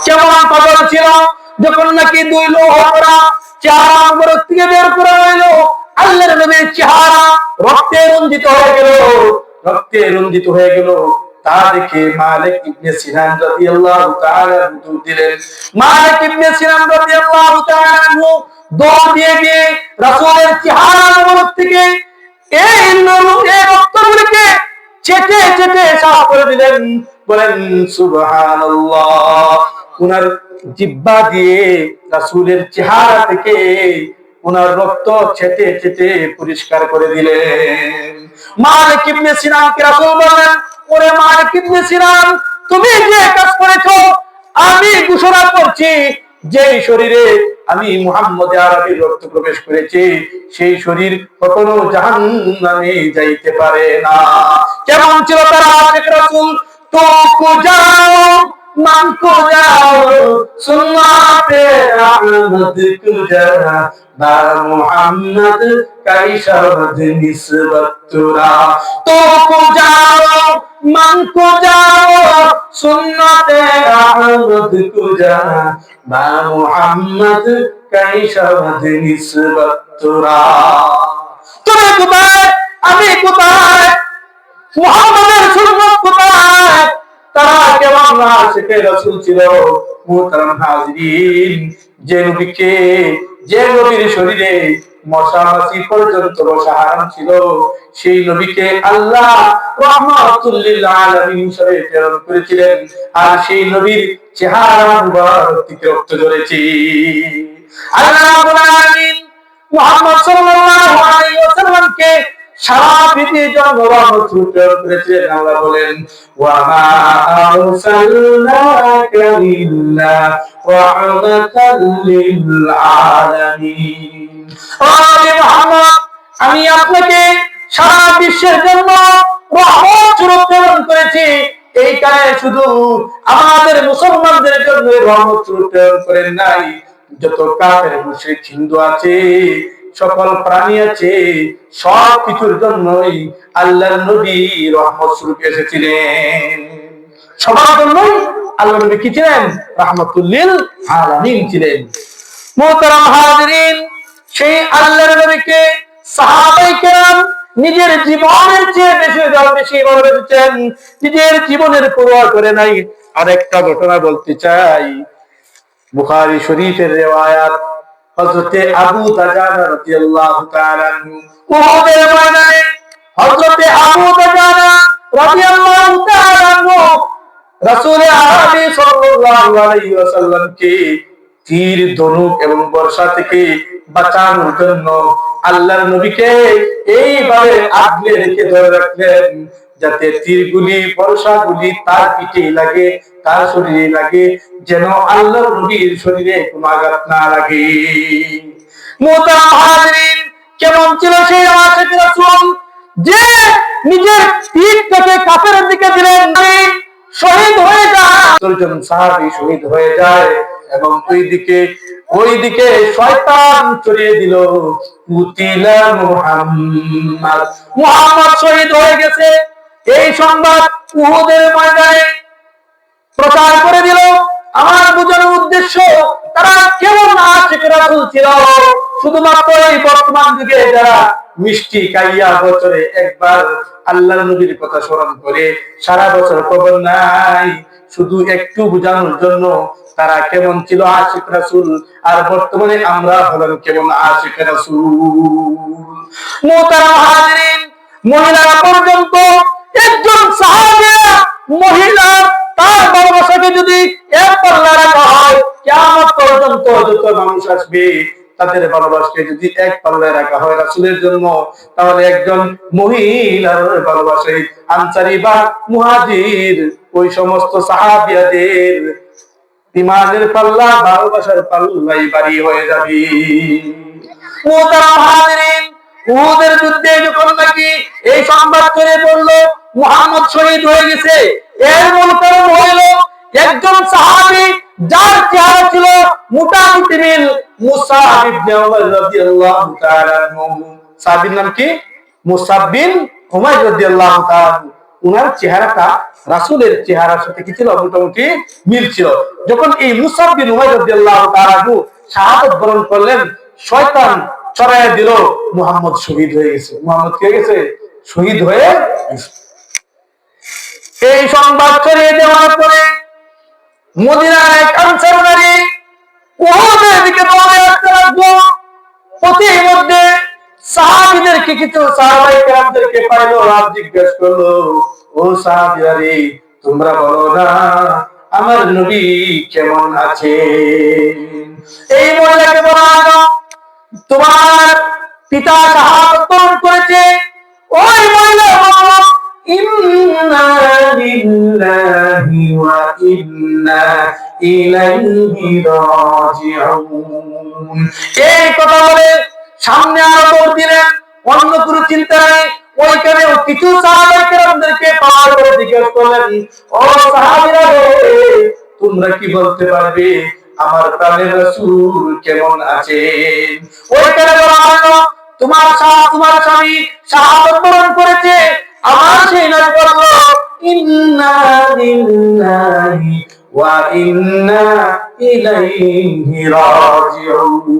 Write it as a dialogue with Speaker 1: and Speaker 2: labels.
Speaker 1: কেমন পাগল ছিল যখন নাকি দুই লোহরা চেহারা মুবারক থেকে বের করা হইলো, আল্লাহর নবীর চেহারা রক্তে রঞ্জিত হয়ে গেল, রক্তে রঞ্জিত হয়ে গেল। তা দেখে মালিক ইবনে সিনান রাদিয়াল্লাহু তাআলা দৌড় দিলেন। মালিক ইবনে সিনান রাদিয়াল্লাহু তাআলা দৌড় দিয়ে গিয়ে রাসূলের চেহারা মুবারক থেকে এই রক্তগুলিকে চেটে চেটে সাফ করে দিলেন। বলেন সুবহানাল্লাহ। উনার জিহ্বা দিয়ে রাসূলের চেহারা থেকে উনার রক্ত ছেটে ছেটে পরিষ্কার করে দিলেন। মালিক ইবনে সিনানকে রাসূল বললেন, ওরে মালিক ইবনে সিনান, তুমি যে কাজ করেছো আমি ঘোষণা করছি, যেই শরীরে আমি মুহাম্মদ আরবীর রক্ত প্রবেশ করেছি সেই শরীর কখনো জাহান্নামে যাইতে পারে না। কেমন ছিল তারা আশিক রাসূল? তো কো যাও মান কো যাও সুন্নাতে আহমদ কো যাও বা মুহাম্মদ কাইশাবদ নিসবত তুরা। তো কো যাও মান কো যাও সুন্নাতে আহমদ কো যাও বা মুহাম্মদ কাইশাবদ নিসবত তুরা। তুমি কোথায়, আমি কোথায়, মুহাম্মাদের সুন্নাত কোথায়? তারা কেমন আশিকে রাসূল ছিল? মুহতারাম হাজিরিন, যে নবীকে, যে নবীর শরীরে মশা মাছি পর্যন্ত বসা হারাম ছিল, সেই নবীকে আল্লাহ রাহমাতুল লিল আলামিন হিসেবে প্রেরণ করেছিলেন, আর সেই নবীর চেহারা মুবারক থেকে রক্ত ঝরেছে। আল্লাহ রাব্বুল আলামিন মুহাম্মদ সাল্লাল্লাহু আলাইহি ওয়াসাল্লামকে সারা পৃথিবীর জন্য রহমত প্রেরণ করেছিলেন। আল্লাহ বলেন, ওয়া মা আরসালনাকা ইল্লা রাহমাতাল লিল আলামিন। ও মুহাম্মদ, আমি আপনাকে সারা বিশ্বের জন্য রহমত স্বরূপ প্রেরণ করেছি। এই কারণে শুধু আমাদের মুসলমানদের জন্য রহমত স্বরূপ প্রেরণ করেন নাই, যত কাফের মুশরিক হিন্দু আছে, সকল প্রাণী আছে, সব কিছুর জন্যই আল্লাহর নবী রহমত স্বরূপ এসেছিলেন। সবার জন্যই আল্লাহর নবী কি ছিলেন? রাহমাতুল লিল আলামিন ছিলেন। মুহতারাম হাজিরিন, সেই আল্লাহর নবীকে সাহাবায়ে কেরাম নিজের জীবনের চেয়ে বেশি ভালোবেসেছেন, নিজের জীবনের পরোয়া করে নাই। আরেকটা ঘটনা বলতে চাই। বুখারী শরীফের রিওয়ায়াত, হযরতে আবু দাজানা রাদিয়াল্লাহু তাআলা আনহু উহুদের ময়দানে হযরতে আবু দাজানা রাদিয়াল্লাহু তাআলা আনহু রাসূল আরবি সাল্লাল্লাহু আলাইহি ওয়াসাল্লামকে তীর, ধনুক এবং বর্শা থেকে বাঁচানোর জন্য আল্লাহর নবীকে এইভাবে আগলে রেখে ধরে রাখলেন, যাতে তীরগুলি, বর্শাগুলি তার পিঠে লাগে, তার শরীরে লাগে, যেন আল্লাহর নবীর শরীরে কোনো আঘাত না লাগে। মুহতারাম হাজিরিন, কেমন ছিল সেই আশিক রাসূল যে নিজের পিঠটাকে কাফেরের দিকে দিলেন, শহীদ হয়ে যায়, 70 জন সাহাবী শহীদ হয়ে যায়, এবং ওইদিকে শয়তান ছড়িয়ে দিল, কুতিলা মুহাম্মদ, মুহাম্মদ শহীদ হয়ে গেছে। এই সংবাদ উহুদের ময়দানে প্রচার করে দিল। আমার বোঝানোর উদ্দেশ্য, তারা কেমন আশিক রাসূল ছিল। শুধুমাত্র এই বর্তমান যুগে যারা মিষ্টি খাইয়া বছরে একবার আল্লাহর নবীর কথা স্মরণ করে সারা বছর খবর নাই, শুধু একটু বোঝানোর জন্য তারা কেমন ছিল আশিক রাসূল, আর বর্তমানে আমরা হলাম কেমন আশিক রাসূল। মুহতারাম হাজিরিন, মহিলারা পর্যন্ত, একজন সাহাবী মহিলা তার ভালোবাসাকে যদি এক পাল্লা রাখা হয়, কিয়ামত পর্যন্ত যত মানুষ আসবে তাদের ভালোবাসাকে যদি এক পাল্লায় রাখা হয় রাসূলের জন্য, তাহলে একজন মহিলার ভালোবাসায় আনসারী বা মুহাজির, ওই সমস্ত সাহাবিয়াদের ইমানের পাল্লা, ভালোবাসার পাল্লাই ভারী হয়ে যাবে। মুহতারাম হাজিরিন, উহুদের যুদ্ধে যখন নাকি এই সংবাদ ছড়িয়ে পড়লো মুহাম্মদ শহীদ হয়ে গেছে, এর মূল কারণ হইল একজন সাহাবী যার চেহারা ছিল মোটামুটি মিল মুসাব ইবনে উমাইর রাদিয়াল্লাহু তাআলা আনহু। সাহাবীর নাম কি? মুসাব বিন উমাইর রাদিয়াল্লাহু তাআলা। উনার চেহারাটা রাসূলের চেহারার সাথে কি ছিল, মোটামুটি মিল ছিল। যখন এই মুসআব বিন উমাইর রাদিয়াল্লাহু তাআলা শাহাদাত বরণ করলেন, শয়তান ছড়াইয়া দিল মুহাম্মদ শহীদ হয়ে গেছে। মুহাম্মদ কে গেছে? শহীদ হয়ে গেছে। এই সংবাদ ছড়িয়ে দেওয়ার পরে মদিনার এক আনসার নারী উহুদের দিকে দৌড়ে আসতে লাগলো। পথের মধ্যে সাহাবীদেরকে, কিছু সাহাবায়ে কেরামদেরকে পাইলো, আর জিজ্ঞেস করলো, ও সাহাবীরা রে, তোমরা বলো না আমার নবী কেমন আছে? এই মহিলাকে বলা হলো, তোমার পিতা শাহাদাত বরণ করেছে। ওই মহিলা বলল, ইন্না লিল্লাহি ওয়া ইন্না ইলাইহি রাজিউন। এই কথা বলে সামনে আরো দৌড় দিলেন, অন্য কোনো চিন্তা নেই। ওইখানে কিছু সাহাবায়ে কেরামদেরকে পাওয়ার পরে জিজ্ঞেস করলেন, ও সাহাবীরা রে, তোমরা কি বলতে পারবে আমার প্রাণের রাসূল কেমন আছেন? ওইখানে বলা হলো, তোমার স্বামী শাহাদাত বরণ করেছে। আমার সেই নবী বলল, ইন্না লিল্লাহি ওয়া ইন্না ইলাইহি রাজিউন।